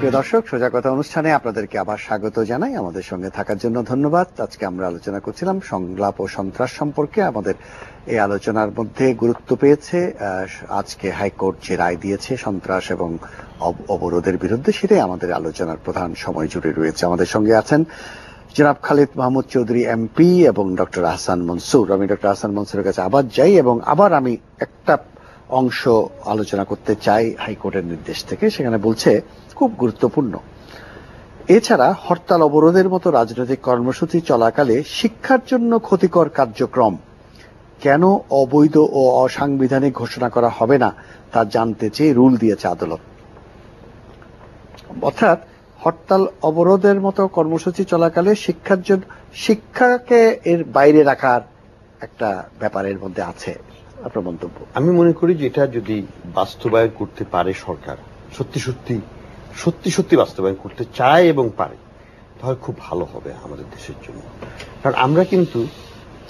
প্রিয় দর্শক, সোজা কথা অনুষ্ঠানে আপনাদেরকে আবার স্বাগত জানাই। আমাদের সঙ্গে থাকার জন্য ধন্যবাদ। আজকে আমরা আলোচনা করছিলাম সংলাপ ও সন্ত্রাস সম্পর্কে। আমাদের এই আলোচনার মধ্যে গুরুত্ব পেয়েছে আজকে হাইকোর্ট যে রায় দিয়েছে সন্ত্রাস এবং অবরোধের বিরুদ্ধে, সেটাই আমাদের আলোচনার প্রধান সময় জুড়ে রয়েছে। আমাদের সঙ্গে আছেন জনাব খালিদ মাহমুদ চৌধুরী এমপি এবং ডক্টর আহসান মনসুর। আমি ডক্টর আহসান মনসুরের কাছে আবার যাই এবং আবার আমি একটা অংশ আলোচনা করতে চাই হাইকোর্টের নির্দেশ থেকে। সেখানে বলছে খুব গুরুত্বপূর্ণ, এছাড়া হরতাল অবরোধের মতো রাজনৈতিক কর্মসূচি চলাকালে শিক্ষার জন্য ক্ষতিকর কার্যক্রম কেন অবৈধ ও অসাংবিধানিক ঘোষণা করা হবে না তা জানতে চেয়ে রুল দিয়েছে আদালত। অর্থাৎ হরতাল অবরোধের মতো কর্মসূচি চলাকালে শিক্ষাকে এর বাইরে রাখার একটা ব্যাপারের মধ্যে আছে। আপনার মন্তব্য? আমি মনে করি যে এটা যদি বাস্তবায়ন করতে পারে সরকার, সত্যি সত্যি বাস্তবায়ন করতে চায় এবং পারে, তাহলে খুব ভালো হবে আমাদের দেশের জন্য। কারণ আমরা কিন্তু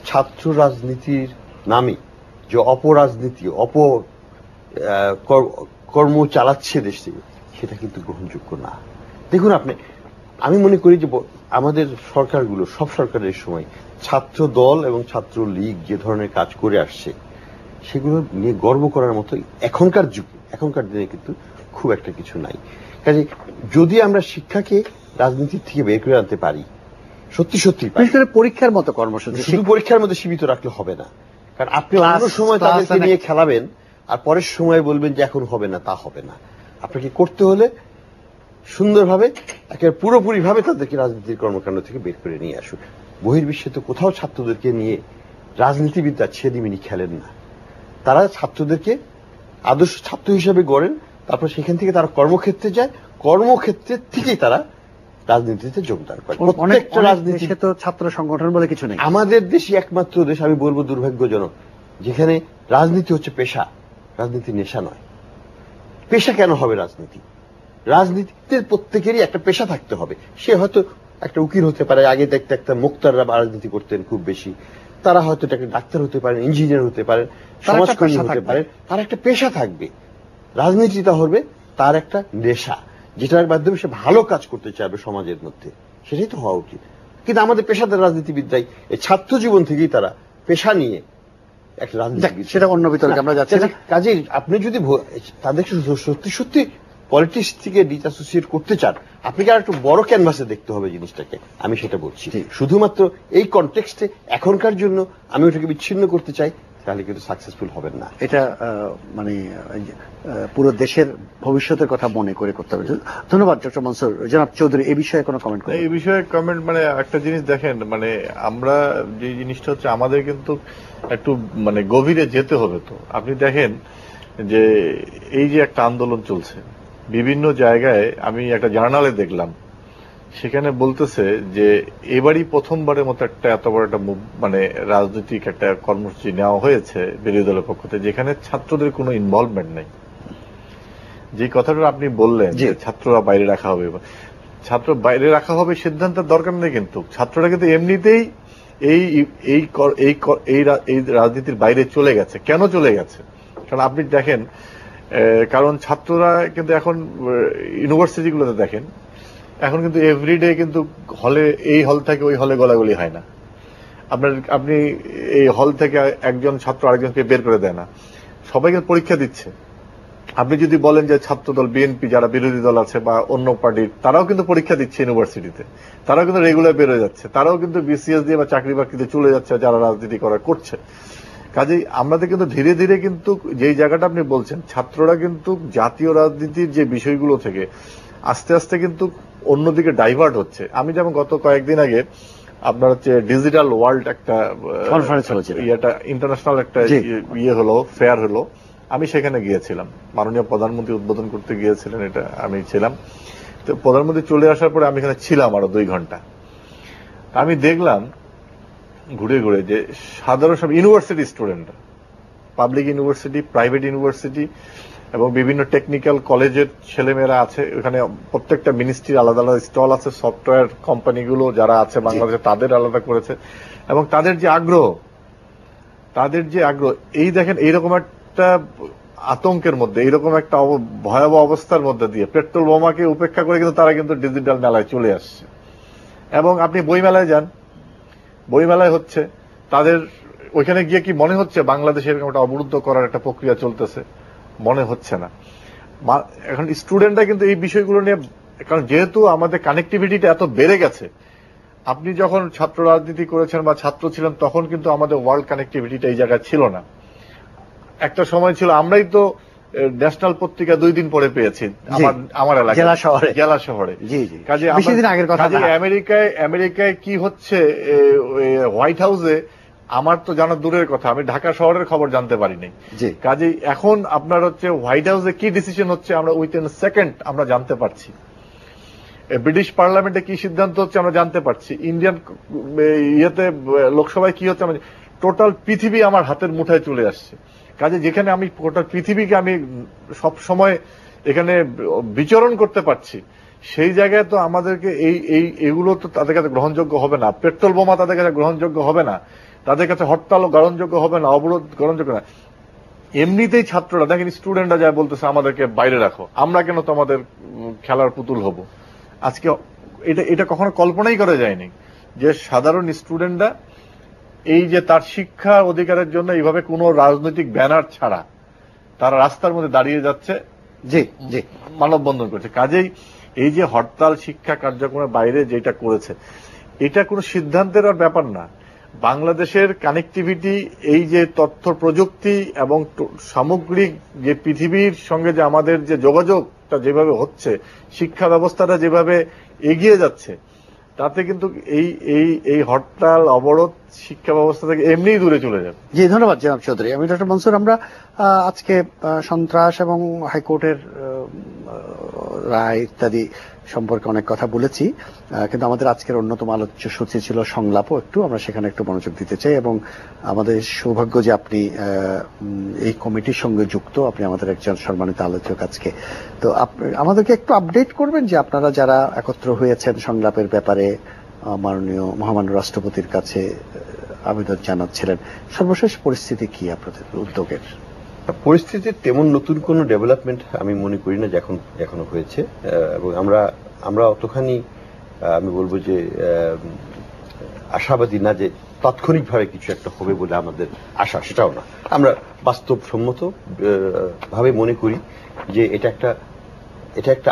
ছাত্র রাজনীতির নামে যে অপরাজনীতি কর্ম চালাচ্ছে দেশ থেকে, সেটা কিন্তু গ্রহণযোগ্য না। দেখুন আমি মনে করি যে আমাদের সরকারগুলো, সব সরকারের সময় ছাত্র দল এবং ছাত্র লীগ যে ধরনের কাজ করে আসছে, সেগুলো নিয়ে গর্ব করার মতো এখনকার দিনে কিন্তু খুব একটা কিছু নাই। কাজে যদি আমরা শিক্ষাকে রাজনীতির থেকে বের করে আনতে পারি, সত্যি পরীক্ষার মতো কর্মসূচি, শুধু পরীক্ষার মধ্যে সীমিত রাখলে হবে না। কারণ আপনি অন্য সময় তাদেরকে নিয়ে খেলাবেন আর পরের সময় বলবেন যে এখন হবে না, তা হবে না। আপনাকে করতে হলে সুন্দরভাবে, একেবারে পুরোপুরিভাবে তাদেরকে রাজনীতির কর্মকাণ্ড থেকে বের করে নিয়ে আসুন। বহির্বিশ্বে তো কোথাও ছাত্রদেরকে নিয়ে রাজনীতিবিদরা ছেদিমিনি খেলেন না। তারা ছাত্রদেরকে আদর্শ ছাত্র হিসেবে গড়েন, তারপর সেখান থেকে তারা কর্মক্ষেত্রে যায়, কর্মক্ষেত্রের থেকেই তারা রাজনীতিতে যোগদান করে। প্রত্যেকটা রাজনীতি তো ছাত্র সংগঠন বলে কিছু নেই। আমাদের দেশই একমাত্র দেশ, আমি বলবো দুর্ভাগ্যজনক, যেখানে রাজনীতি হচ্ছে পেশা, রাজনীতি নেশা নয়। পেশা কেন হবে রাজনীতি? রাজনীতিতে প্রত্যেকেরই একটা পেশা থাকতে হবে। সে হয়তো একটা উকিল হতে পারে, আগে দেখতে একটা মুক্তাররা রাজনীতি করতেন খুব বেশি, তারা হয়তো একটা ডাক্তার হতে পারেন, ইঞ্জিনিয়ার হতে পারেন, সমাজকর্মী হতে পারেন, তার একটা পেশা থাকবে। রাজনীতিটা হবে তার একটা নেশা, যেটার মাধ্যমে সে ভালো কাজ করতে চাইবে সমাজের মধ্যে, সেটাই তো হওয়া উচিত। কিন্তু আমাদের পেশাদার রাজনীতিবিদরাই এই ছাত্র জীবন থেকেই তারা পেশা নিয়ে একটা রাজনীতি, সেটা অন্য বিতর্কে আমরা যাচ্ছি না। কাজেই আপনি যদি তাদেরকে সত্যি পলিটিক্স থেকে ডিসঅ্যাসোসিয়েট করতে চান, আপনাকে আর একটু বড় ক্যানভাসে দেখতে হবে জিনিসটাকে, আমি সেটা বলছি। শুধুমাত্র এই কনটেক্সটে এখনকার জন্য আমি ওটাকে বিচ্ছিন্ন করতে চাই, তাহলে কিন্তু সাকসেসফুল হবেন না। এটা মানে পুরো দেশের ভবিষ্যতের কথা মনে করে করতে হবে। ধন্যবাদ ডক্টর মনসুর। জনাব চৌধুরী, এই বিষয়ে কোনো কমেন্ট করেন? এই বিষয়ে কমেন্ট মানে একটা জিনিস দেখেন, মানে আমরা যে জিনিসটা হচ্ছে আমাদের কিন্তু একটু মানে গভীরে যেতে হবে। তো আপনি দেখেন যে এই যে একটা আন্দোলন চলছে বিভিন্ন জায়গায়, আমি একটা জার্নালে দেখলাম, সেখানে বলতেছে যে এবারই প্রথমবারের মতো একটা এত বড় একটা মানে রাজনৈতিক একটা কর্মসূচি নেওয়া হয়েছে বিরোধী দলের পক্ষ থেকে, যেখানে ছাত্রদের কোনো ইনভলভমেন্ট নেই। যে কথাটা আপনি বললেন যে ছাত্ররা বাইরে রাখা হবে, ছাত্র বাইরে রাখা হবে সিদ্ধান্তের দরকার নেই, কিন্তু ছাত্ররা কিন্তু এমনিতেই এই রাজনীতির বাইরে চলে গেছে। কেন চলে গেছে? কারণ আপনি দেখেন, কারণ ছাত্ররা কিন্তু এখন ইউনিভার্সিটিগুলোতে দেখেন, এখন কিন্তু এভরিডে কিন্তু হলে, এই হল থেকে ওই হলে গলাগলি হয় না। আপনি এই হল থেকে একজন ছাত্র আরেকজনকে বের করে দেয় না, সবাইকে পরীক্ষা দিচ্ছে। আপনি যদি বলেন যে ছাত্র দল, বিএনপি যারা বিরোধী দল আছে বা অন্য পার্টির, তারাও কিন্তু পরীক্ষা দিচ্ছে ইউনিভার্সিটিতে, তারাও কিন্তু রেগুলার বের হয়ে যাচ্ছে, তারাও কিন্তু বিসিএস দিয়ে বা চাকরি বাকরিতে চলে যাচ্ছে যারা রাজনীতি করছে। কাজেই আমাদের কিন্তু ধীরে ধীরে কিন্তু যেই জায়গাটা আপনি বলছেন, ছাত্ররা কিন্তু জাতীয় রাজনীতির যে বিষয়গুলো থেকে আস্তে আস্তে কিন্তু অন্যদিকে ডাইভার্ট হচ্ছে। আমি যেমন গত কয়েকদিন আগে আপনার হচ্ছে ডিজিটাল ওয়ার্ল্ড একটা কনফারেন্স হয়েছিল, ইন্টারন্যাশনাল একটা হলো, ফেয়ার হলো, আমি সেখানে গিয়েছিলাম। মাননীয় প্রধানমন্ত্রী উদ্বোধন করতে গিয়েছিলেন, এটা আমি ছিলাম। তো প্রধানমন্ত্রী চলে আসার পরে আমি এখানে ছিলাম আরো 2 ঘন্টা। আমি দেখলাম ঘুরে ঘুরে যে সাধারণ সব ইউনিভার্সিটি স্টুডেন্টরা, পাবলিক ইউনিভার্সিটি, প্রাইভেট ইউনিভার্সিটি এবং বিভিন্ন টেকনিক্যাল কলেজের ছেলেমেয়েরা আছে। ওখানে প্রত্যেকটা মিনিস্ট্রির আলাদা আলাদা স্টল আছে, সফটওয়্যার কোম্পানিগুলো যারা আছে বাংলাদেশে তাদের আলাদা করেছে, এবং তাদের যে আগ্রহ, এই দেখেন এইরকম একটা আতঙ্কের মধ্যে, এইরকম একটা ভয়াবহ অবস্থার মধ্যে দিয়ে পেট্রোল বোমাকে উপেক্ষা করে কিন্তু তারা কিন্তু ডিজিটাল মেলায় চলে আসছে। এবং আপনি বইমেলায় যান, বইমেলায় হচ্ছে তাদের ওইখানে গিয়ে কি মনে হচ্ছে বাংলাদেশে এরকম একটা অবরুদ্ধ করার একটা প্রক্রিয়া চলতেছে? মনে হচ্ছে না। এখন স্টুডেন্টরা কিন্তু এই বিষয়গুলো নিয়ে, কারণ যেহেতু আমাদের কানেক্টিভিটিটা এত বেড়ে গেছে, আপনি যখন ছাত্র রাজনীতি করেছেন বা ছাত্র ছিলেন তখন কিন্তু আমাদের ওয়ার্ল্ড কানেক্টিভিটিটা এই জায়গায় ছিল না। একটা সময় ছিল আমরাই তো ন্যাশনাল পত্রিকা 2 দিন পরে পেয়েছি আমার এলাকায়, জেলা শহরে। কাজে বেশিদিন আগের কথা। আমেরিকায় কি হচ্ছে হোয়াইট হাউসে আমার তো জানা দূরের কথা, আমি ঢাকা শহরের খবর জানতে পারিনি। কাজেই এখন আপনার হচ্ছে হোয়াইট হাউসে কি ডিসিশন হচ্ছে আমরা উইথিন সেকেন্ড আমরা জানতে পারছি। ব্রিটিশ পার্লামেন্টে কি সিদ্ধান্ত হচ্ছে আমরা জানতে পারছি। ইন্ডিয়ান ইয়েতে লোকসভায় কি হচ্ছে, টোটাল পৃথিবী আমার হাতের মুঠায় চলে আসছে। কাজে যেখানে আমি টোটাল পৃথিবীকে আমি সব সময় এখানে বিচরণ করতে পারছি, সেই জায়গায় তো আমাদেরকে এইগুলো তো তাদের কাছে গ্রহণযোগ্য হবে না। পেট্রোল বোমা তাদের কাছে গ্রহণযোগ্য হবে না, তাদের কাছে হরতালও গ্রহণযোগ্য হবে না, অবরোধ গ্রহণযোগ্য না। এমনিতেই ছাত্ররা দেখেন, স্টুডেন্টরা যায় বলতেছে আমাদেরকে বাইরে রাখো, আমরা কেন তোমাদের খেলার পুতুল হব। আজকে এটা কখনো কল্পনাই করা যায়নি যে সাধারণ স্টুডেন্টরা এই যে তার শিক্ষা অধিকারের জন্য এইভাবে কোনো রাজনৈতিক ব্যানার ছাড়া তারা রাস্তার মধ্যে দাঁড়িয়ে যাচ্ছে, মানববন্ধন করছে। কাজেই এই যে হরতাল শিক্ষা কার্যক্রমের বাইরে যেটা করেছে, এটা কোনো সিদ্ধান্তের আর ব্যাপার না। বাংলাদেশের কানেক্টিভিটি, এই যে তথ্য প্রযুক্তি এবং সামগ্রিক যে পৃথিবীর সঙ্গে যে আমাদের যে যোগাযোগটা যেভাবে হচ্ছে, শিক্ষা ব্যবস্থাটা যেভাবে এগিয়ে যাচ্ছে, তাতে কিন্তু এই হরতাল অবরোধ শিক্ষা ব্যবস্থা থেকে এমনিই দূরে চলে যাবে। জি, ধন্যবাদ জনাব চৌধুরী। আমি ডক্টর মনসুর, আমরা আজকে সন্ত্রাস এবং হাইকোর্টের রায় ইত্যাদি সম্পর্কে অনেক কথা বলেছি, কিন্তু আমাদের আজকের অন্যতম আলোচ্য সূচি ছিল সংলাপও, একটু আমরা সেখানে একটু মনোযোগ দিতে চাই। এবং আমাদের সৌভাগ্য যে আপনি এই কমিটির সঙ্গে যুক্ত, আপনি আমাদের একজন সম্মানিত আলোচক আজকে। তো আমাদেরকে একটু আপডেট করবেন যে আপনারা যারা একত্র হয়েছেন সংলাপের ব্যাপারে মাননীয় মহামান্য রাষ্ট্রপতির কাছে আবেদন জানাচ্ছিলেন, সর্বশেষ পরিস্থিতি কি আপনাদের উদ্যোগের? পরিস্থিতির তেমন নতুন কোন ডেভেলপমেন্ট আমি মনে করি না যে এখনো হয়েছে, এবং আমরা অতখানি আমি বলবো যে আশাবাদী না যে তাৎক্ষণিকভাবে কিছু একটা হবে বলে আমাদের আশা, সেটাও না। আমরা বাস্তবসম্মত ভাবে মনে করি যে এটা একটা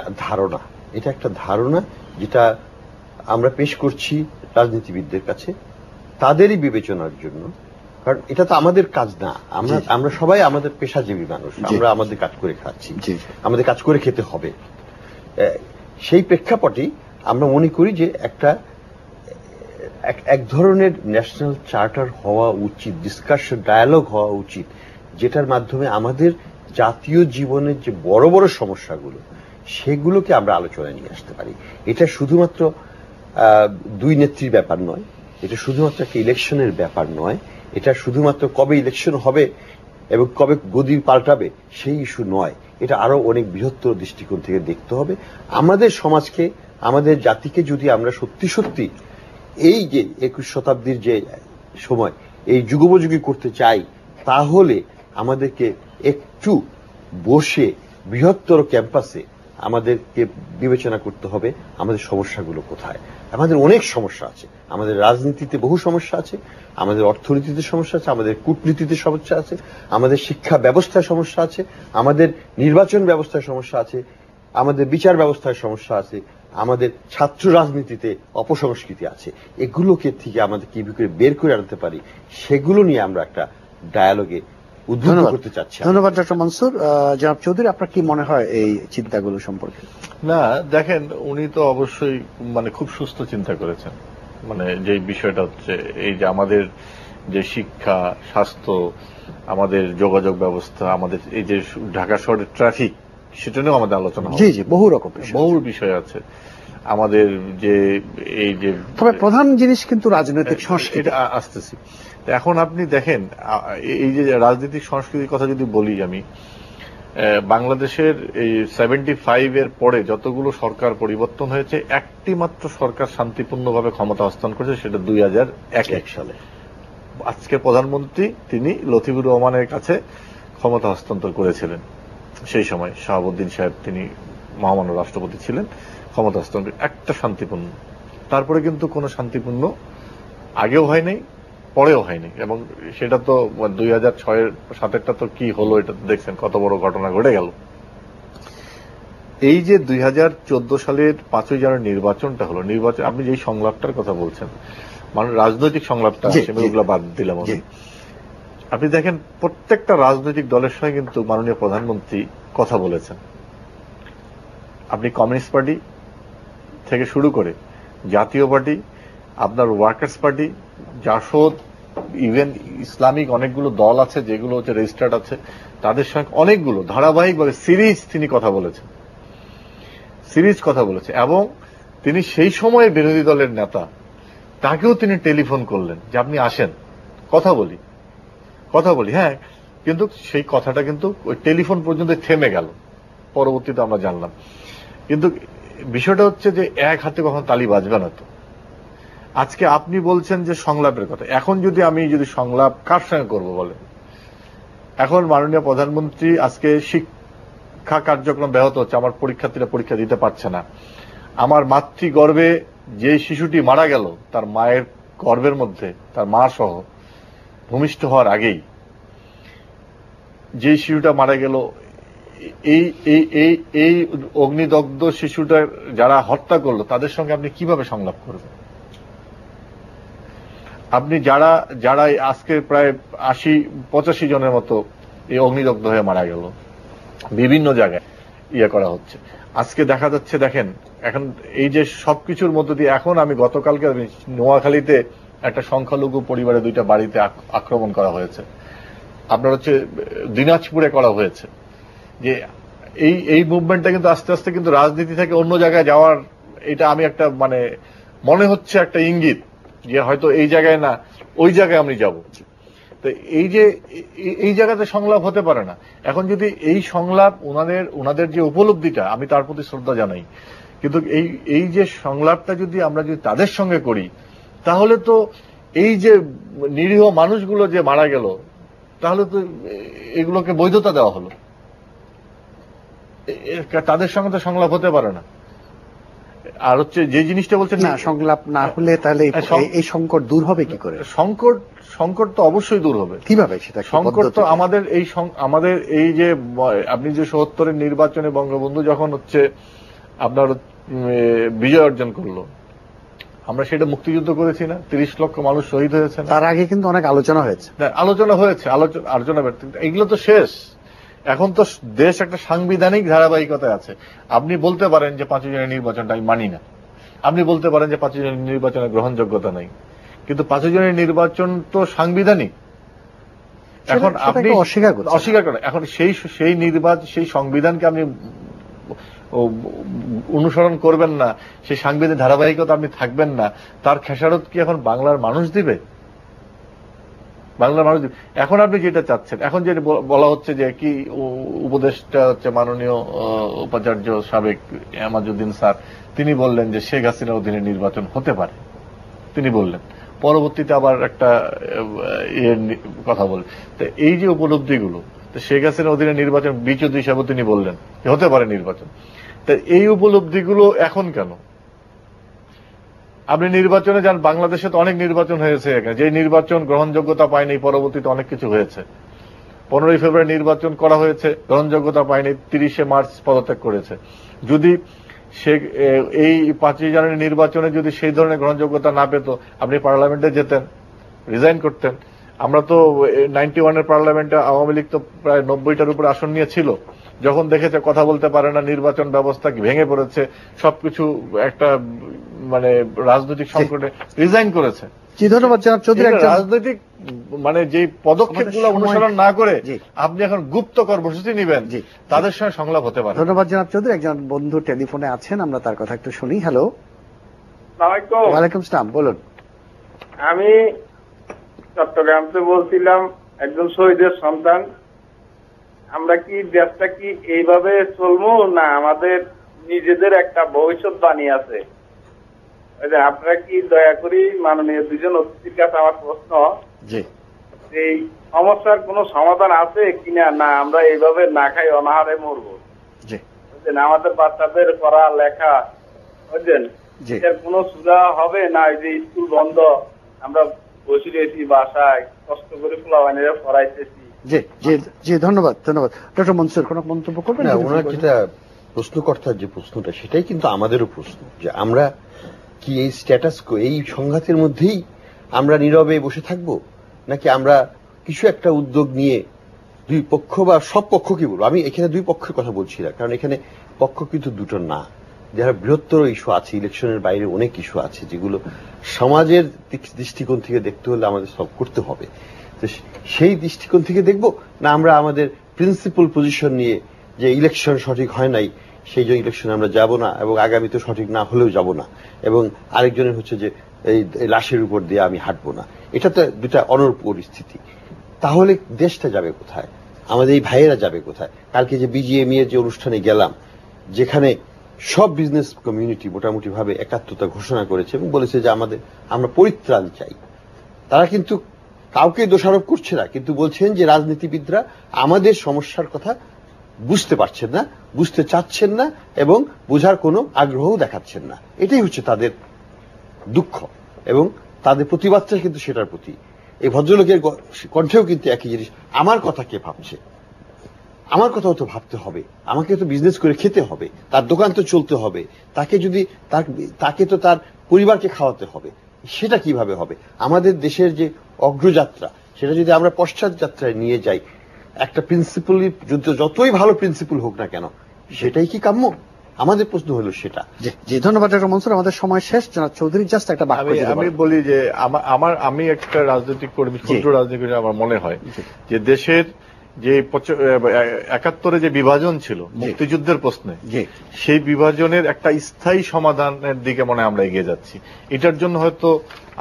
ধারণা যেটা আমরা পেশ করছি রাজনীতিবিদদের কাছে তাদেরই বিবেচনার জন্য। কারণ এটা তো আমাদের কাজ না, আমরা সবাই আমাদের পেশাজীবী মানুষ, আমরা আমাদের কাজ করে খাচ্ছি, আমাদের কাজ করে খেতে হবে। সেই প্রেক্ষাপটেই আমরা মনে করি যে এক ধরনের ন্যাশনাল চার্টার হওয়া উচিত, ডিসকাশন ডায়ালগ হওয়া উচিত, যেটার মাধ্যমে আমাদের জাতীয় জীবনের যে বড় বড় সমস্যাগুলো সেগুলোকে আমরা আলোচনায় নিয়ে আসতে পারি। এটা শুধুমাত্র দুই নেত্রীর ব্যাপার নয়, এটা শুধুমাত্র একটা ইলেকশনের ব্যাপার নয়, এটা শুধুমাত্র কবে ইলেকশন হবে এবং কবে গদি পাল্টাবে সেই ইস্যু নয়। এটা আরো অনেক বৃহত্তর দৃষ্টিকোণ থেকে দেখতে হবে। আমাদের সমাজকে, আমাদের জাতিকে যদি আমরা সত্যি সত্যি এই যে 21 শতাব্দীর যে সময় এই যুগোপযোগী করতে চাই, তাহলে আমাদেরকে একটু বসে বৃহত্তর ক্যাম্পাসে আমাদেরকে বিবেচনা করতে হবে আমাদের সমস্যাগুলো কোথায়। আমাদের অনেক সমস্যা আছে, আমাদের রাজনীতিতে বহু সমস্যা আছে, আমাদের অর্থনীতিতে সমস্যা আছে, আমাদের কূটনীতিতে সমস্যা আছে, আমাদের শিক্ষা ব্যবস্থায় সমস্যা আছে, আমাদের নির্বাচন ব্যবস্থায় সমস্যা আছে, আমাদের বিচার ব্যবস্থায় সমস্যা আছে, আমাদের ছাত্র রাজনীতিতে অপসংস্কৃতি আছে। এগুলোকে থেকে আমাদের কিভাবে করে বের করে আনতে পারি সেগুলো নিয়ে আমরা একটা ডায়ালগে উদ্বুদ্ধ করতে চাচ্ছি। ধন্যবাদ ডক্টর মনসুর। জনাব চৌধুরী, আপনার কি মনে হয় এই চিন্তাগুলো সম্পর্কে? না, দেখেন, উনি তো অবশ্যই খুব সুস্থ চিন্তা করেছেন। যে বিষয়টা হচ্ছে এই যে আমাদের যে শিক্ষা, স্বাস্থ্য, আমাদের যোগাযোগ ব্যবস্থা, আমাদের এই যে ঢাকা শহরের ট্রাফিক, সেটা নিয়েও আমাদের আলোচনা হবে। জি, বহু রকম বহু বিষয় আছে আমাদের। যে এই যে তবে প্রধান জিনিস কিন্তু রাজনৈতিক সংস্কৃতি, আসতেছি। এখন আপনি দেখেন, এই যে রাজনৈতিক সংস্কৃতির কথা যদি বলি, আমি বাংলাদেশের এই 75 এর পরে যতগুলো সরকার পরিবর্তন হয়েছে, একটি মাত্র সরকার শান্তিপূর্ণভাবে ক্ষমতা হস্তান্তর করেছে, সেটা 2001 সালে। আজকের প্রধানমন্ত্রী তিনি লতিফুর রহমানের কাছে ক্ষমতা হস্তান্তর করেছিলেন। সেই সময় শাহাবুদ্দিন সাহেব তিনি মহামান্য রাষ্ট্রপতি ছিলেন, ক্ষমতা হস্তান্তর একটা শান্তিপূর্ণ। তারপরে কিন্তু কোনো শান্তিপূর্ণ আগেও হয় নাই, পরেও হয়নি। এবং সেটা তো 2006-7 তো কি হলো এটা দেখছেন, কত বড় ঘটনা ঘটে গেল। এই যে 2014 সালের 5ই জানুয়ারি নির্বাচনটা হলো, নির্বাচন আপনি যেই সংলাপটার কথা বলছেন, মানে রাজনৈতিক সংলাপটা, ওগুলো বাদ দিলাম আমি। আপনি দেখেন প্রত্যেকটা রাজনৈতিক দলের সঙ্গে কিন্তু মাননীয় প্রধানমন্ত্রী কথা বলেছেন। আপনি কমিউনিস্ট পার্টি থেকে শুরু করে জাতীয় পার্টি, আপনার workers party, Jasad, even Islamic অনেকগুলো দল আছে যেগুলো হচ্ছে রেজিস্টার্ড আছে, তাদের সঙ্গে অনেকগুলো ধারাবাহিকভাবে সিরিজ তিনি কথা বলেছেন, এবং তিনি সেই সময়ে বিরোধী দলের নেতা, তাকেও তিনি টেলিফোন করলেন যে আপনি আসেন, কথা বলি। হ্যাঁ, কিন্তু সেই কথাটা কিন্তু ওই টেলিফোন পর্যন্ত থেমে গেল, পরবর্তীতে আমরা জানলাম। কিন্তু বিষয়টা হচ্ছে যে এক হাতে কখন তালি বাজবে না। তো আজকে আপনি বলছেন যে সংলাপের কথা, এখন আমি যদি সংলাপ কার সঙ্গে করব বলেন? এখন মাননীয় প্রধানমন্ত্রী আজকে শিক্ষা কার্যক্রম ব্যাহত হচ্ছে, আমার পরীক্ষার্থীরা পরীক্ষা দিতে পারছে না, আমার মাতৃগর্ভে যে শিশুটি মারা গেল তার মায়ের গর্ভের মধ্যে, তার মা সহ ভূমিষ্ঠ হওয়ার আগেই যে শিশুটা মারা গেল, এই অগ্নিদগ্ধ শিশুটা যারা হত্যা করলো তাদের সঙ্গে আপনি কিভাবে সংলাপ করবেন? আপনি যারা আজকে প্রায় 80-85 জনের মতো এই অগ্নিদগ্ধ হয়ে মারা গেল, বিভিন্ন জায়গায় করা হচ্ছে। আজকে দেখা যাচ্ছে, দেখেন এখন এই যে সবকিছুর মধ্য দিয়ে, এখন আমি গতকালকে নোয়াখালীতে একটা সংখ্যালঘু পরিবারে 2টা বাড়িতে আক্রমণ করা হয়েছে, আপনার হচ্ছে দিনাজপুরে করা হয়েছে। যে এই মুভমেন্টটা কিন্তু আস্তে আস্তে কিন্তু রাজনীতি থেকে অন্য জায়গায় যাওয়ার, এটা আমি একটা মনে হচ্ছে একটা ইঙ্গিত যে হয়তো এই জায়গায় না ওই জায়গায় আমি যাব। তো এই জায়গাতে সংলাপ হতে পারে না। এখন যদি এই সংলাপ ওনাদের যে উপলব্ধিটা, আমি তার প্রতি শ্রদ্ধা জানাই, কিন্তু এই যে সংলাপটা যদি আমরা তাদের সঙ্গে করি, তাহলে তো এই যে নিরীহ মানুষগুলো যে মারা গেল, তাহলে তো এগুলোকে বৈধতা দেওয়া হলো, তাদের সঙ্গে তো সংলাপ হতে পারে না। আর হচ্ছে যে জিনিসটা বলছেন না, সংলাপ না হলে তাহলে এই সংকট দূর হবে কি করে? সংকট তো অবশ্যই দূর হবে। কিভাবে সেটা? সংকট তো আমাদের এই যে আপনি যে ৭৭-এর নির্বাচনে বঙ্গবন্ধু যখন হচ্ছে আপনার বিজয় অর্জন করলো, আমরা সেটা মুক্তিযুদ্ধ করেছি না? 30 লক্ষ মানুষ শহীদ হয়েছে। তার আগে কিন্তু অনেক আলোচনা হয়েছে, আলোচনা এগুলো তো শেষ। এখন তো দেশ একটা সাংবিধানিক ধারাবাহিকতায় আছে। আপনি বলতে পারেন যে 5 জনের নির্বাচনটা আমি মানি না, আপনি বলতে পারেন যে 5 জনের নির্বাচনের গ্রহণযোগ্যতা নাই, কিন্তু 5 জনের নির্বাচন তো সাংবিধানিক। এখন আপনি অস্বীকার করেন, এখন সেই সংবিধানকে আপনি অনুসরণ করবেন না, সেই সাংবিধানিক ধারাবাহিকতা আপনি থাকবেন না, তার খেসারত কি এখন বাংলার মানুষ দিবে? এখন আপনি যেটা চাচ্ছেন, এখন যেটা বলা হচ্ছে যে কি উপদেষ্টা হচ্ছে মাননীয় উপাচার্য সাবেক এমাজউদ্দিন স্যার, তিনি বললেন যে শেখ হাসিনার অধীনে নির্বাচন হতে পারে, তিনি বললেন। পরবর্তীতে আবার একটা কথা বলেন। তো এই যে উপলব্ধিগুলো, শেখ হাসিনার অধীনে নির্বাচন বিচুদ হিসাবে তিনি বললেন হতে পারে নির্বাচন, তা এই উপলব্ধিগুলো এখন কেন? আপনি নির্বাচনে যান, বাংলাদেশে তো অনেক নির্বাচন হয়েছে, যে নির্বাচন গ্রহণযোগ্যতা পায়নি, পরবর্তীতে অনেক কিছু হয়েছে। 15ই ফেব্রুয়ারি নির্বাচন করা হয়েছে, গ্রহণযোগ্যতা পায়নি, 30শে মার্চ পদত্যাগ করেছে। যদি এই 5ই জানুয়ারি নির্বাচনে যদি সেই ধরনের গ্রহণযোগ্যতা না পেত, আপনি পার্লামেন্টে যেতেন, রিজাইন করতেন। আমরা তো 91-এর পার্লামেন্টে আওয়ামী লীগ তো প্রায় 90টার উপরে আসন নিয়ে ছিল, যখন দেখেছে কথা বলতে পারে না, নির্বাচন ব্যবস্থা ভেঙে পড়েছে, সবকিছু একটা রাজনৈতিক সংকটে রিজাইন করেছে। ধন্যবাদ জনাব চৌধুরী। রাজনৈতিক যে পদক্ষেপগুলো অনুসরণ না করে আপনি এখন গুপ্ত কর্মসূচি নেবেন, তাদের সঙ্গে সংলাপ হতে পারে। ধন্যবাদ জনাব চৌধুরী। একজন বন্ধু টেলিফোনে আছেন, আমরা তার কথা একটু শুনি। হ্যালো। ওয়ালাইকুম আসসালাম, বলুন। আমি চট্টগ্রাম থেকে বলছিলাম, একজন শহীদের সন্তান। আমরা কি দেশটা কি এইভাবে চলবো, না আমাদের নিজেদের একটা ভবিষ্যৎবাণী আছে? আপনারা কি দয়া করি মাননীয় দুজন অতিথির কাছে আমার প্রশ্ন, এই সমস্যার কোনো সমাধান আছে কিনা, না আমরা এইভাবে না খাই অনাহারে মরবো। জি বুঝলেন, আমাদের বাচ্চাদের পড়া লেখা, বুঝলেন, জি এর কোনো সুবিধা হবে না। এই যে স্কুল বন্ধ, আমরা বসে রয়েছি বাসায়, কষ্ট করে পোলাপানেরা পড়াইতেছি। জি জি জি, ধন্যবাদ ধন্যবাদ। ডক্টর মনসুর কোনো মন্তব্য করবেন? না, ওনার যেটা প্রশ্নকর্তার যে প্রশ্নটা, সেটাই কিন্তু আমাদেরও প্রশ্ন, যে আমরা কি এই স্ট্যাটাস কো, এই সংঘাতের মধ্যেই আমরা নীরবে বসে থাকব, নাকি আমরা কিছু একটা উদ্যোগ নিয়ে দুই পক্ষ বা সব পক্ষ, কি বলবো, আমি এখানে দুই পক্ষের কথা বলছি না, কারণ এখানে পক্ষ কিন্তু দুটো না, যারা বৃহত্তর ইস্যু আছে, ইলেকশনের বাইরে অনেক ইস্যু আছে যেগুলো সমাজের দৃষ্টিকোণ থেকে দেখতে হলে আমাদের সলভ করতে হবে। তো সেই দৃষ্টিকোণ থেকে দেখব, না আমরা আমাদের প্রিন্সিপাল পজিশন নিয়ে যে ইলেকশন সঠিক হয় নাই, সেই জন্য ইলেকশনে আমরা যাব না, এবং আগামীতে সঠিক না হলেও যাব না, এবং আরেকজনের হচ্ছে যে এই লাশের উপর দিয়ে আমি হাঁটবো না। এটা তো দুটা অনর পরিস্থিতি। তাহলে দেশটা যাবে কোথায়, আমাদের এই ভাইয়েরা যাবে কোথায়? কালকে যে বিজিএমই এর যে অনুষ্ঠানে গেলাম, যেখানে সব বিজনেস কমিউনিটি মোটামুটি ভাবে একাত্মতা ঘোষণা করেছে এবং বলেছে যে আমরা পরিত্রাণ চাই। তারা কিন্তু কাউকে দোষারোপ করছে না, কিন্তু বলছেন যে রাজনীতিবিদরা আমাদের সমস্যার কথা বুঝতে পারছেন না, বুঝতে চাচ্ছেন না, এবং বোঝার কোনো আগ্রহও দেখাচ্ছেন না। এটাই হচ্ছে তাদের দুঃখ, এবং তাদের প্রতিবাদটা কিন্তু সেটার প্রতি। এই ভদ্রলোকের কণ্ঠেও কিন্তু একই জিনিস, আমার কথা কে ভাবছে, আমার কথাও তো ভাবতে হবে, আমাকে তো বিজনেস করে খেতে হবে, তার দোকান তো চলতে হবে, তাকে তো তার পরিবারকে খাওয়াতে হবে। সেটা কিভাবে হবে? আমাদের দেশের যে অগ্রযাত্রা, সেটা যদি আমরা পশ্চাৎ যাত্রায় নিয়ে যাই, একটা প্রিন্সিপালি যতই ভালো প্রিন্সিপাল হোক না কেন, সেটাই কি কাম্য? আমাদের প্রশ্ন হলো সেটা। জি, ধন্যবাদ ডক্টর মনসুর। আমাদের সময় শেষ। জনাব চৌধুরী, জাস্ট একটা বাক্য আমি বলি যে আমি একটা রাজনৈতিক কর্মী, ক্ষুদ্র রাজনীতি কর্মী, আমার মনে হয় যে দেশের যে ৭১ যে বিভাজন ছিল মুক্তিযুদ্ধের প্রশ্নে, সেই বিভাজনের একটা স্থায়ী সমাধানের দিকে মনে হয় আমরা এগিয়ে যাচ্ছি। এটার জন্য হয়তো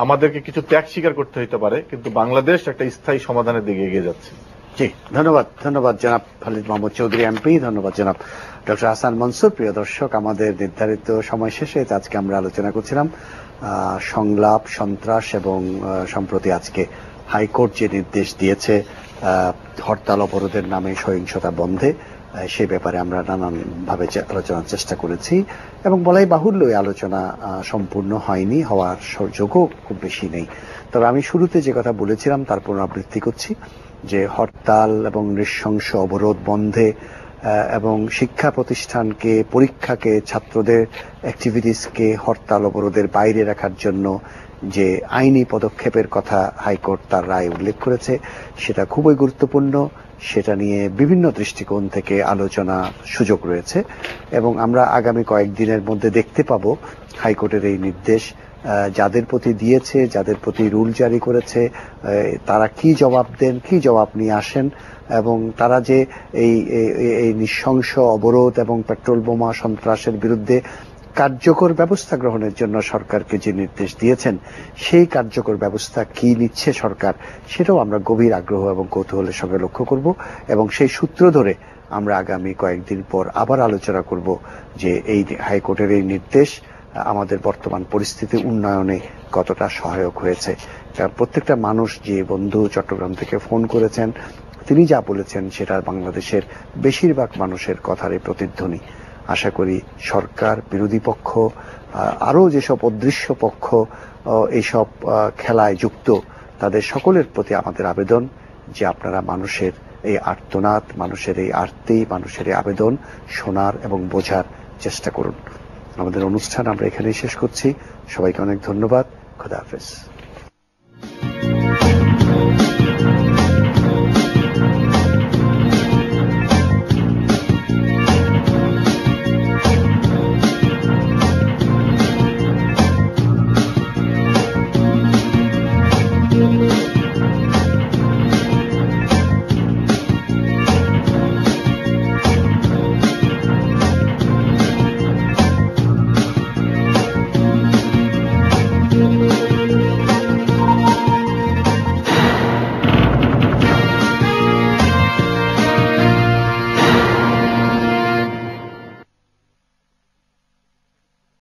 আমাদেরকে কিছু ত্যাগ স্বীকার করতে হতে পারে, কিন্তু বাংলাদেশ একটা স্থায়ী সমাধানের দিকে এগিয়ে যাচ্ছে। জি, ধন্যবাদ ধন্যবাদ জনাব খালিদ মাহমুদ চৌধুরী এমপি, ধন্যবাদ জনাব ডক্টর হাসান মনসুর। প্রিয় দর্শক, আমাদের নির্ধারিত সময় শেষে আজকে আমরা আলোচনা করছিলাম সংলাপ, সন্ত্রাস এবং সম্প্রতি আজকে হাইকোর্ট যে নির্দেশ দিয়েছে হরতাল অবরোধের নামে সহিংসতা বন্ধে, সে ব্যাপারে আমরা নানানভাবে আলোচনার চেষ্টা করেছি, এবং বলাই বাহুল্য এই আলোচনা সম্পূর্ণ হয়নি, হওয়ার সুযোগও খুব বেশি নেই। তবে আমি শুরুতে যে কথা বলেছিলাম তার পুনরাবৃত্তি করছি, যে হরতাল এবং নৃশংস অবরোধ বন্ধে এবং শিক্ষা প্রতিষ্ঠানকে, পরীক্ষাকে, ছাত্রদের অ্যাক্টিভিটিসকে হরতাল অবরোধের বাইরে রাখার জন্য যে আইনি পদক্ষেপের কথা হাইকোর্ট তার রায়ে উল্লেখ করেছে, সেটা খুবই গুরুত্বপূর্ণ। সেটা নিয়ে বিভিন্ন দৃষ্টিকোণ থেকে আলোচনা সুযোগ রয়েছে, এবং আমরা আগামী কয়েকদিনের মধ্যে দেখতে পাব হাইকোর্টের এই নির্দেশ যাদের প্রতি দিয়েছে, যাদের প্রতি রুল জারি করেছে, তারা কি জবাব দেন, কি জবাব নিয়ে আসেন, এবং তারা যে এই নৃশংস অবরোধ এবং পেট্রোল বোমা সন্ত্রাসের বিরুদ্ধে কার্যকর ব্যবস্থা গ্রহণের জন্য সরকারকে যে নির্দেশ দিয়েছেন, সেই কার্যকর ব্যবস্থা কি নিচ্ছে সরকার, সেটাও আমরা গভীর আগ্রহ এবং কৌতূহলের সঙ্গে লক্ষ্য করব, এবং সেই সূত্র ধরে আমরা আগামী কয়েকদিন পর আবার আলোচনা করব যে এই হাইকোর্টের এই নির্দেশ আমাদের বর্তমান পরিস্থিতি উন্নয়নে কতটা সহায়ক হয়েছে। কারণ প্রত্যেকটা মানুষ, যে বন্ধু চট্টগ্রাম থেকে ফোন করেছেন, তিনি যা বলেছেন সেটা বাংলাদেশের বেশিরভাগ মানুষের কথারই প্রতিধ্বনি। আশা করি সরকার, বিরোধী পক্ষ, আরো যেসব অদৃশ্য পক্ষ এইসব খেলায় যুক্ত, তাদের সকলের প্রতি আমাদের আবেদন যে আপনারা মানুষের এই আর্তনাদ, মানুষের এই আর্তি, মানুষের এই আবেদন শোনার এবং বোঝার চেষ্টা করুন। আমাদের অনুষ্ঠান আমরা এখানেই শেষ করছি। সবাইকে অনেক ধন্যবাদ। খোদা হাফেজ।